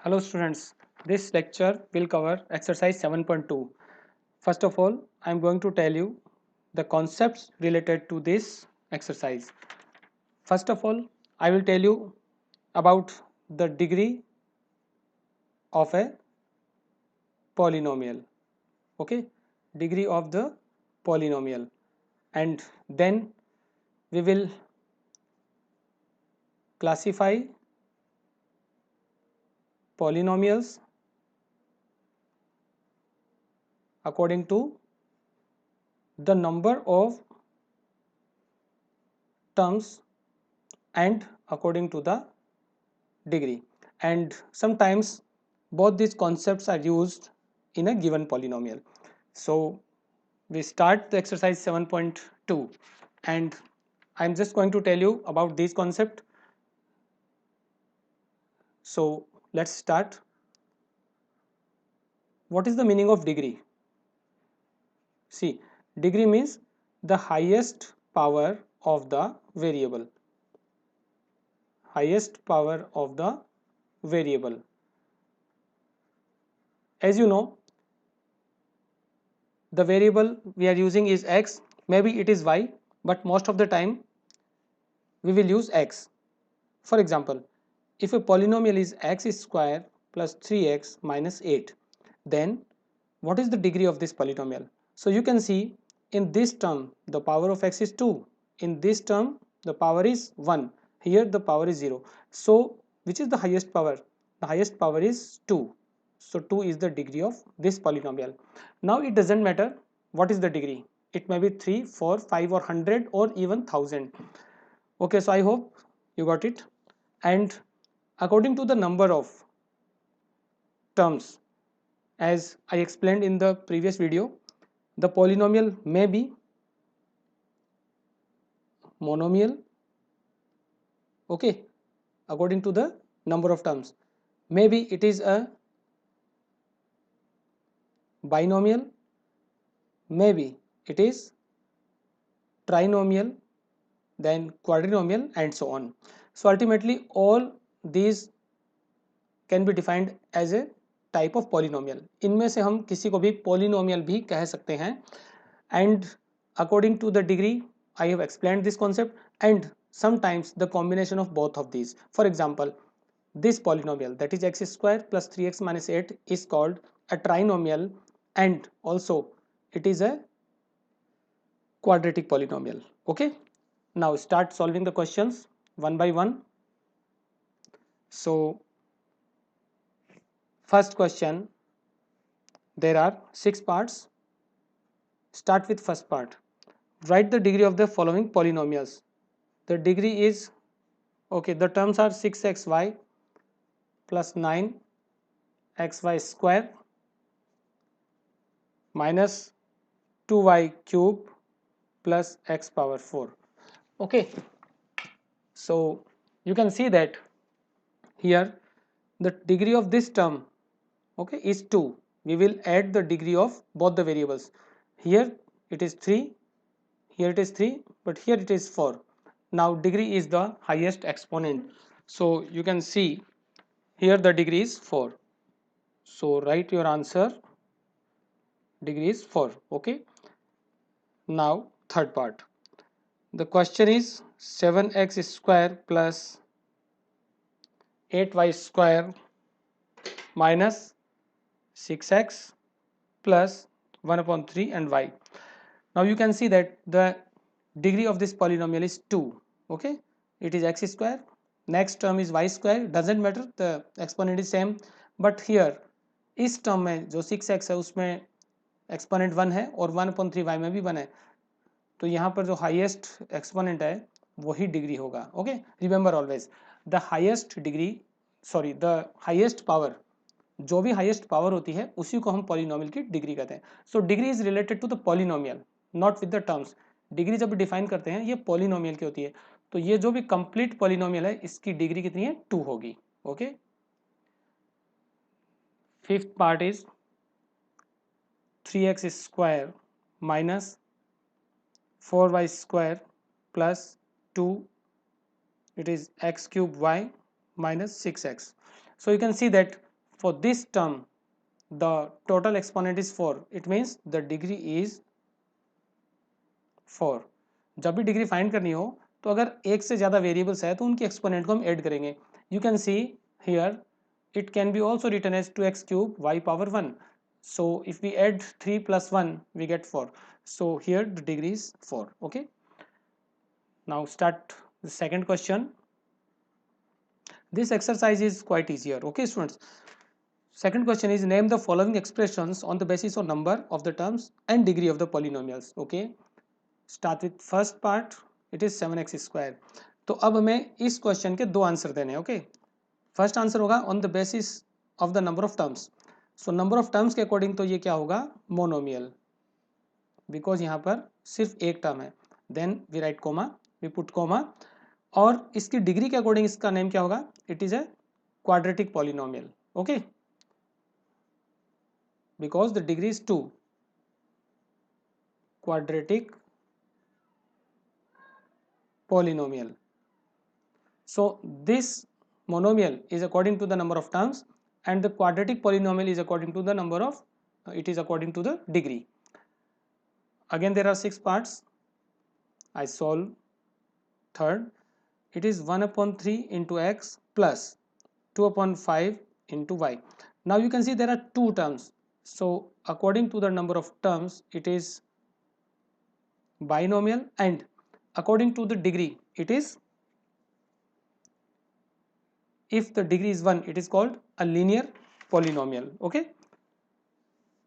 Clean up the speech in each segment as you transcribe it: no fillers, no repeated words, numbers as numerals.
Hello students, this lecture will cover exercise 7.2. First of all, I am going to tell you the concepts related to this exercise. First of all, I will tell you about the degree of a polynomial. Okay, degree of the polynomial, and then we will classify polynomials according to the number of terms and according to the degree, and sometimes both these concepts are used in a given polynomial. So we start the exercise 7.2 and I'm just going to tell you about this concept. So let's start. What is the meaning of degree? See, degree means the highest power of the variable. Highest power of the variable. As you know, the variable we are using is x, maybe it is y, but most of the time we will use x. For example, if a polynomial is x square plus 3x minus 8, then what is the degree of this polynomial? So you can see in this term the power of x is 2, in this term the power is 1, here the power is 0. So which is the highest power? The highest power is 2. So 2 is the degree of this polynomial. Now it doesn't matter what is the degree. It may be 3, 4, 5 or 100 or even 1000. Okay, so I hope you got it. And according to the number of terms, as I explained in the previous video, the polynomial may be monomial, okay, according to the number of terms. Maybe it is a binomial, maybe it is trinomial, then quadrinomial and so on. So ultimately all these can be defined as a type of polynomial. इनमें से हम किसी को भी polynomial भी कह सकते हैं. And according to the degree, I have explained this concept, and sometimes the combination of both of these. For example, this polynomial, that is x square plus 3x minus 8, is called a trinomial, and also it is a quadratic polynomial. Okay, now start solving the questions one by one. So first question, there are 6 parts. Start with first part. Write the degree of the following polynomials. The degree is, okay, the terms are 6xy plus 9xy square minus 2y cube plus x power 4. Okay, so you can see that here the degree of this term, okay, is 2. We will add the degree of both the variables. Here it is 3, here it is 3, but here it is 4. Now degree is the highest exponent, so you can see here the degree is 4. So write your answer, degree is 4. Okay, now third part. The question is 7x square plus 8y square minus 6x plus 1 upon 3 and y. Now you can see that the degree of this polynomial is 2. Okay, it is x square, next term is y square, doesn't matter, the exponent is same, but here इस term में जो 6x है उसमें exponent 1 है और 1 upon 3y में भी 1 है, तो यहाँ पर जो हाईएस्ट एक्सपोनेंट है वही डिग्री होगा. Okay, remember always the highest degree, sorry the highest power, जो भी हाईएस्ट पावर होती है उसी को हम पॉलिनोमियल की डिग्री कहते हैं. So degree is related to the polynomial, not with the terms. Degree जब डिफाइन करते हैं ये पॉलिनोमियल की होती है, तो ये जो भी कंप्लीट पॉलिनोमियल है इसकी डिग्री कितनी है, 2 होगी. Okay, fifth part is 3x square minus 4y square plus 2, it is x cube y minus 6x. So you can see that for this term the total exponent is 4, it means the degree is 4. जब भी degree find करनी हो तो अगर एक से ज़्यादा variables है तो उनके एक्सपोनेंट को हम ऐड करेंगे. You can see here it can be also written as 2x cube y power 1. So if we add 3 plus 1 we get 4. So here the degree is 4. Okay, now start the second question. This exercise is quite easier. Okay students, second question is name the following expressions on the basis of number of the terms and degree of the polynomials. Okay, start with first part, it is 7x square. तो अब हमें इस question के दो answer देने हैं. Okay, first answer होगा on the basis of the number of terms. So number of terms के अकॉर्डिंग तो ये क्या होगा, मोनोमियल, बिकॉज यहाँ पर सिर्फ एक टर्म है. Then we write comma, we put comma, और इसकी डिग्री के अकॉर्डिंग इसका नेम क्या होगा, it is a quadratic polynomial. Okay, because the degree is 2, quadratic polynomial. So this monomial is according to the number of terms and the quadratic polynomial is according to the number of it is according to the degree. Again there are 6 parts. I solve third. It is 1 upon 3 into x plus 2 upon 5 into y. Now you can see there are two terms, so according to the number of terms it is binomial, and according to the degree it is, if the degree is 1 it is called a linear polynomial. Okay,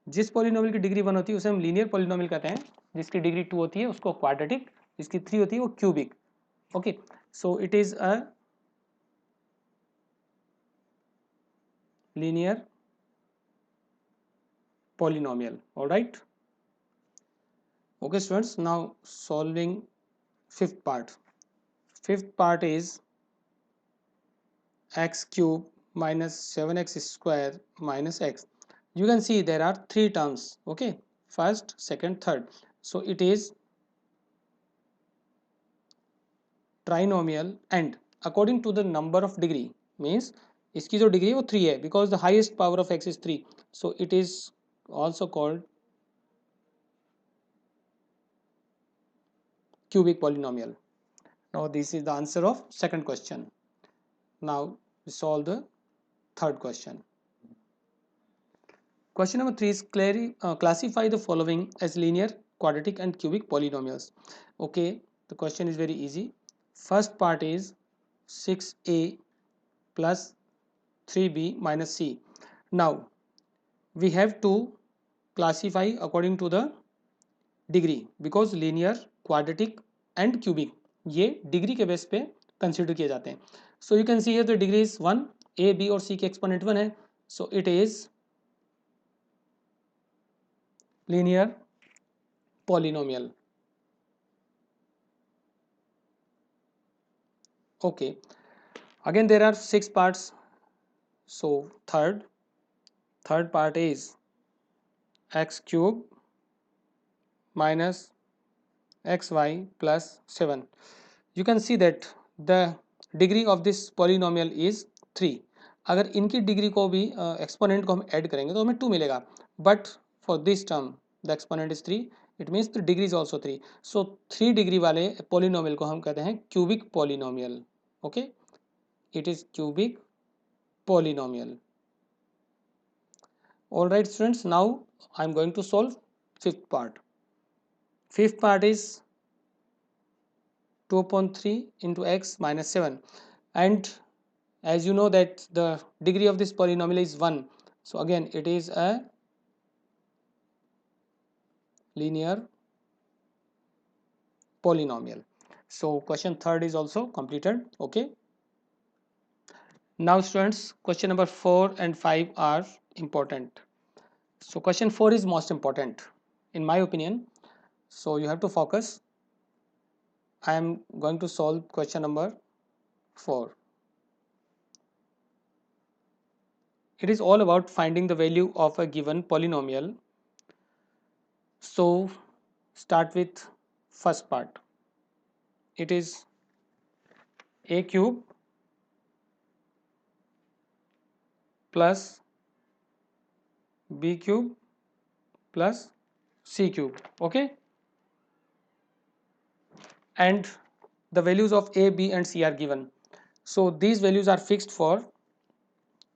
जिस polynomial की degree 1 होती है उसे हम linear polynomial कहते हैं, जिसकी degree 2 होती है उसको क्वाड्रेटिक, जिसकी 3 होती है वो cubic. Okay, so it is a linear polynomial. All right, okay students, now solving fifth part. Fifth part is x cube minus 7x square minus x. You can see there are three terms. Okay, first, second, third. So it is trinomial and according to the number of degree, means इसकी जो degree है वो 3 है, because the highest power of x is 3, so it is also called cubic polynomial. Now this is the answer of second question. Now we solve the third question. Question number 3 is classify the following as linear, quadratic and cubic polynomials. Okay, the question is very easy. First part is 6a plus 3b minus c. Now we have to classify according to the degree, because linear, quadratic and cubic ये degree के base पे consider किए जाते हैं. So you can see here the degree is 1, a b और c के exponent 1 है, so it is linear polynomial. Okay, again there are 6 parts. So third part is x cube minus xy plus 7. You can see that the degree of this polynomial is 3. अगर इनकी degree को भी exponent को हम add करेंगे तो हमें 2 मिलेगा, but for this term the exponent is 3, it means the degree is also 3. So 3 degree वाले पोलिनोमियल को हम कहते हैं cubic polynomial. Okay, it is cubic polynomial. All right students, now I am going to solve fifth part. Fifth part is 2 upon 3 into x minus 7, and as you know that the degree of this polynomial is 1, so again it is a linear polynomial. So question third is also completed. Okay, now students, question number 4 and 5 are important. So question 4 is most important in my opinion, so you have to focus. I am going to solve question number 4. It is all about finding the value of a given polynomial. So start with first part. It is a cube plus b cube plus c cube. Okay, and the values of a, b and c are given. So these values are fixed for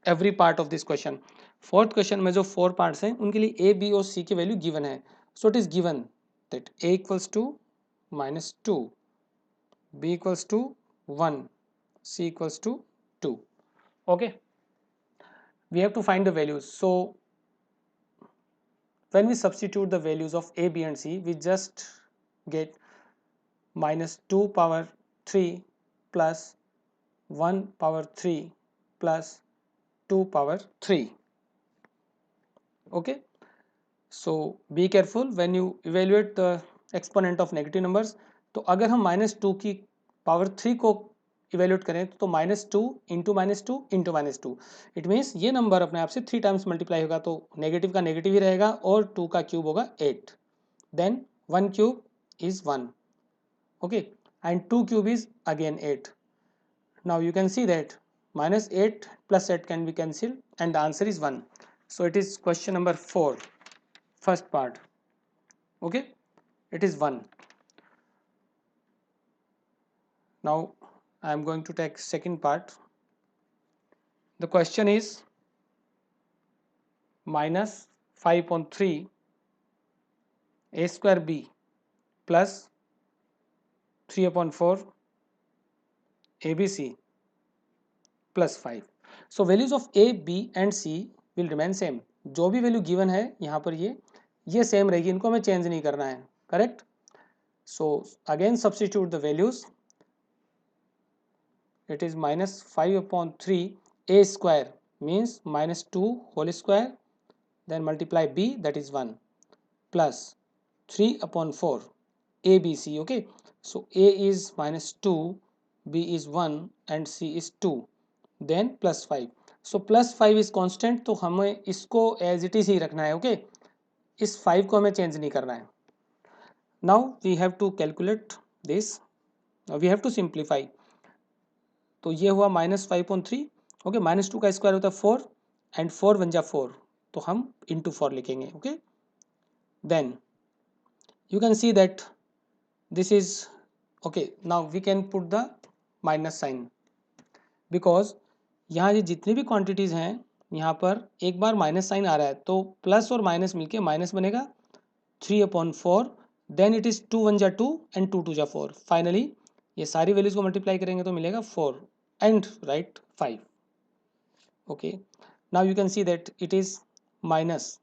every part of this question. Fourth question में जो 4 parts हैं उनके लिए ए, B और सी की value given है. So it is given that a equals to -2, b equals to 1, c equals to 2. Okay, we have to find the values. So when we substitute the values of a, b and c, we just get -2 power 3 plus 1 power 3 plus 2 power 3. Okay, so be careful when you evaluate the exponent of negative numbers. तो अगर हम -2 की power 3 को evaluate करें तो -2 into -2 into -2, it means ये number अपने आप से 3 टाइम्स मल्टीप्लाई होगा, तो नेगेटिव का नेगेटिव ही रहेगा और 2 का क्यूब होगा 8. Then 1 cube is 1. Okay, and 2 cube is again 8. Now you can see that -8 plus 8 can be cancelled and the answer is 1. So it is question number 4, first part. Okay, it is 1. Now I am going to take second part. The question is -5/3 a square b plus 3/4 abc plus 5. So values of a, b and c will remain same. जो भी value given है यहाँ पर ये same रहेगी, इनको हमें change नहीं करना है. Correct. So again substitute the values. It is -5/3 a square means -2 whole square, then multiply b, that is 1, plus 3/4 abc. Okay, so a is -2, b is 1 and c is 2, then plus 5. so plus 5 is constant, तो हमें इसको as it is he रखना है. Okay, इस 5 को हमें change नहीं करना है. Now we have to calculate this, we have to simplify. तो ये हुआ -5/3. ओके, -2 का स्क्वायर होता है 4 एंड 4 बन जा 4, तो हम इंटू 4 लिखेंगे. Okay, then you can see that this is okay. Now we can put the minus sign because यहाँ ये जितनी भी क्वांटिटीज हैं यहाँ पर एक बार माइनस साइन आ रहा है, तो प्लस और माइनस मिलके माइनस बनेगा 3/4. देन इट इज 2 1 जा 2 एंड 2 2 जा 4. फाइनली ये सारी वैल्यूज को मल्टीप्लाई करेंगे तो मिलेगा 4 and right 5. Okay, now you can see that it is minus,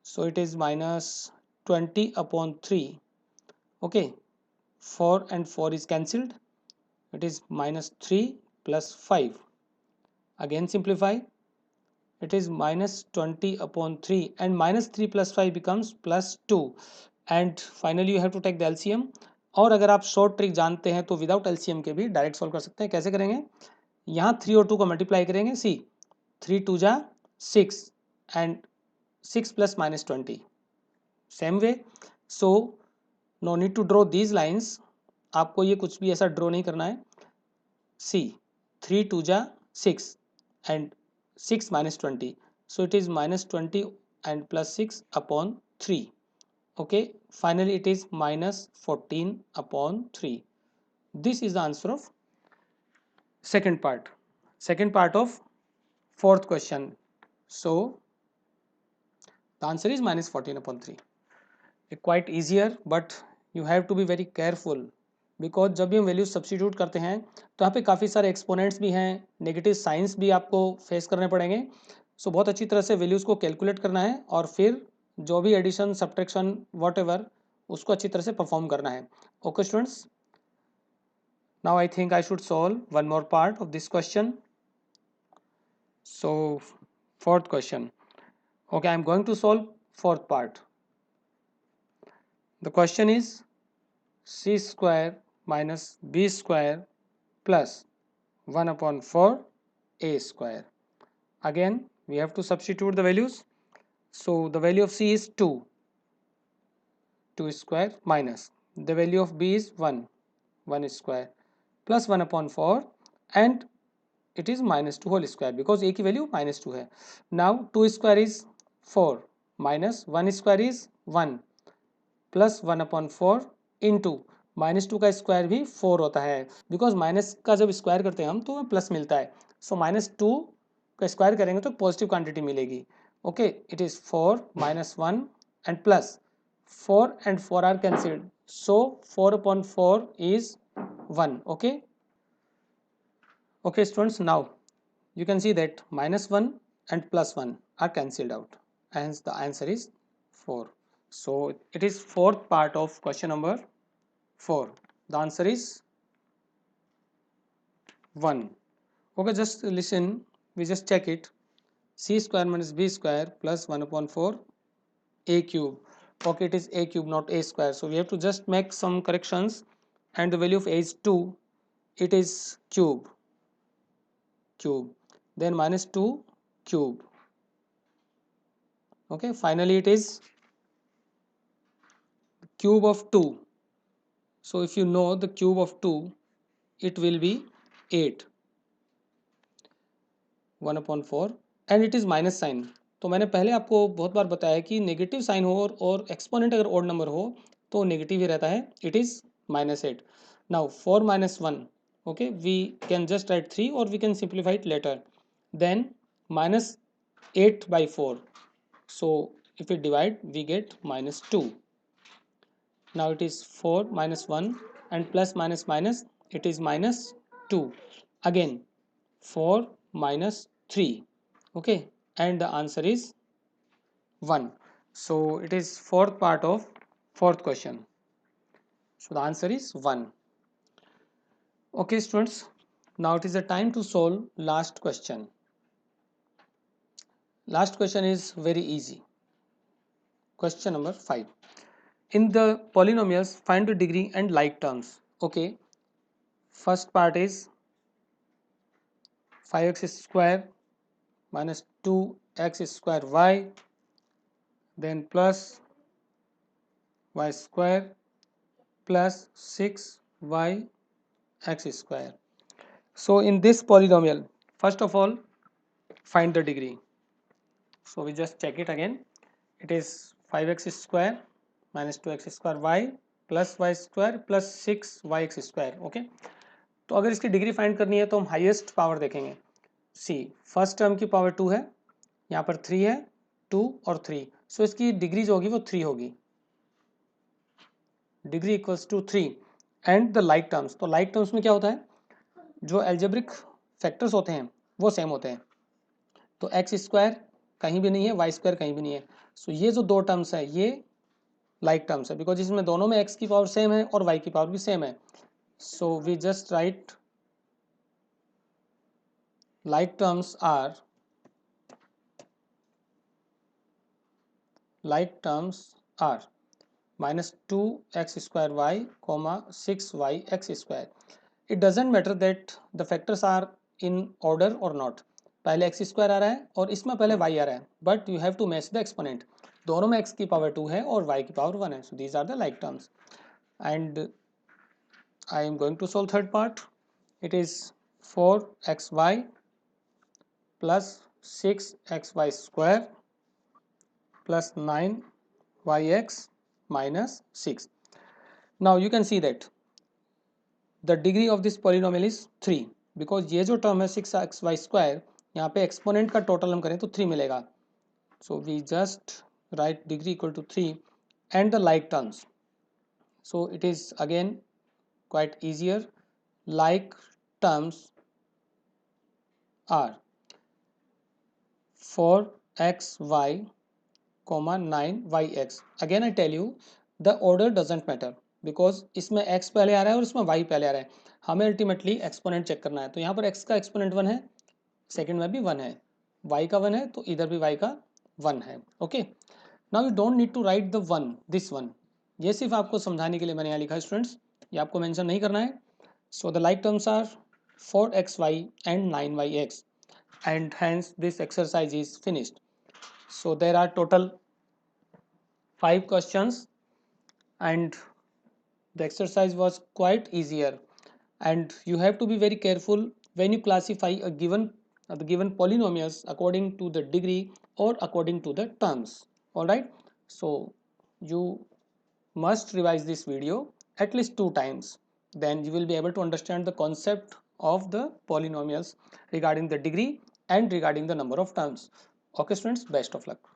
so it is -20/3. okay, 4 and 4 is cancelled, it is -3 plus 5. again simplify, it is -20/3 and -3 plus 5 becomes +2 and finally you have to take the LCM. और अगर आप short trick जानते हैं तो without LCM के भी direct solve कर सकते हैं. कैसे करेंगे? यहाँ 3 और 2 को मल्टीप्लाई करेंगे. सी 3 2 जा 6 and 6 plus -20 same way. So no need to draw these lines. आपको ये कुछ भी ऐसा ड्रॉ नहीं करना है. सी 3 2 जा 6 and 6 -20, so it is -20 and +6/3. okay, finally it is -14/3. this is the answer of second part of fourth question. so the answer is -14/3. quite easier, but you have to be very careful because जब भी हम values substitute करते हैं तो यहाँ पे काफ़ी सारे एक्सपोनेंट्स भी हैं, नेगेटिव साइंस भी आपको फेस करने पड़ेंगे. सो बहुत अच्छी तरह से वैल्यूज़ को कैलकुलेट करना है और फिर जो भी एडिशन सब्ट्रैक्शन वॉट एवर उसको अच्छी तरह से परफॉर्म करना है. Okay students, now I think I should solve one more part of this question. So fourth question. Okay, I am going to solve fourth part. The question is c square minus b square plus 1/4 a square. Again we have to substitute the values. So the value of c is 2 square minus the value of b is 1 square plus 1/4 and it is -2 whole square because a की value -2 है. Now 2 square is 4 minus 1 square is 1 plus 1/4 into -2 का square भी 4 होता है, because minus का जब square करते हैं हम तो हमें प्लस मिलता है, सो -2 का स्क्वायर करेंगे तो पॉजिटिव क्वांटिटी मिलेगी. Okay, it is 4 -1 and plus 4 and 4 are cancelled, so 4/4 is 1. Okay students, now you can see that -1 and +1 are cancelled out, hence the answer is 4. So it is fourth part of question number 4. The answer is 1. Okay, just listen, we just check it. C square minus B square plus 1/4 A cube. Okay, it is A cube, not A square, so we have to just make some corrections, and the value of A is 2. It is cube, then -2 cube. Okay, finally it is cube of 2. So if you know the cube of 2, it will be 8. 1/4 and it is minus sign. तो मैंने पहले आपको बहुत बार बताया कि negative sign हो और exponent अगर ओड नंबर हो तो नेगेटिव ही रहता है. It is -8. Now 4 - 1, okay, we can just write 3 और we can simplify it later. Then -8/4, so if we divide we get -2. Now it is 4 - 1 and plus minus minus, it is -2. Again 4 - 3, okay, and the answer is 1. So it is fourth part of fourth question, so the answer is 1. Okay students, now it is the time to solve last question. Last question is very easy. Question number 5. In the polynomials, find the degree and like terms. Okay, first part is 5x square minus 2x square y, then plus y square plus 6y x square. So in this polynomial, first of all find the degree. So we just check it again. It is 5x square minus 2x square y plus y square plus 6yx square. Okay, तो अगर इसकी degree find करनी है तो हम highest power देखेंगे. सी, first term की power 2 है, यहाँ पर 3 है, 2 और 3, सो इसकी डिग्री जो होगी वो 3 होगी. Degree equals to 3. And the like terms, तो लाइक टर्म्स में क्या होता है, जो एल्जेब्रिक फैक्टर्स होते हैं वो सेम होते हैं. तो एक्स स्क्वायर कहीं भी नहीं है, वाई स्क्वायर कहीं भी नहीं है, सो ये जो दो टर्म्स है ये लाइक टर्म्स है, बिकॉज इसमें दोनों में एक्स की पावर सेम है और वाई की पावर भी सेम है. So we just write like terms are -2x square y, 6y x square. It doesn't matter that the factors are in order or not. पहले x स्क्वायर आ रहा है और इसमें पहले y आ रहा है, but you have to match the exponent. दोनों में x की पावर 2 है और y की पावर 1 है, so these are the like terms. And I am going to solve third part. It is 4xy plus 6xy square plus 9yx minus 6. Now you can see that the degree of this polynomial is 3, because ये जो term है 6xy square, यहाँ पे exponent का total हम करें तो 3 मिलेगा. So we just write degree equal to 3 and the like terms. So it is again quite easier. Like terms are 4xy, 9yx. Again I tell you the order doesn't matter, because इसमें x पहले आ रहा है और इसमें y पहले आ रहा है. हमें अल्टीमेटली एक्सपोनेंट चेक करना है, तो यहाँ पर x का एक्सपोनेंट 1 है, सेकंड में भी 1 है, y का 1 है तो इधर भी y का 1 है. Okay, now you don't need to write the 1, this 1. ये सिर्फ आपको समझाने के लिए मैंने यहाँ लिखा है स्टूडेंट्स, ये आपको मेंशन नहीं करना है. So the like terms are 4xy and 9yx, and hence this exercise is finished. So there are total 5 questions and the exercise was quite easier, and you have to be very careful when you classify a given the given polynomials according to the degree or according to the terms. All right, so you must revise this video at least 2 times, then you will be able to understand the concept of the polynomials regarding the degree and regarding the number of terms. Okay students, best of luck.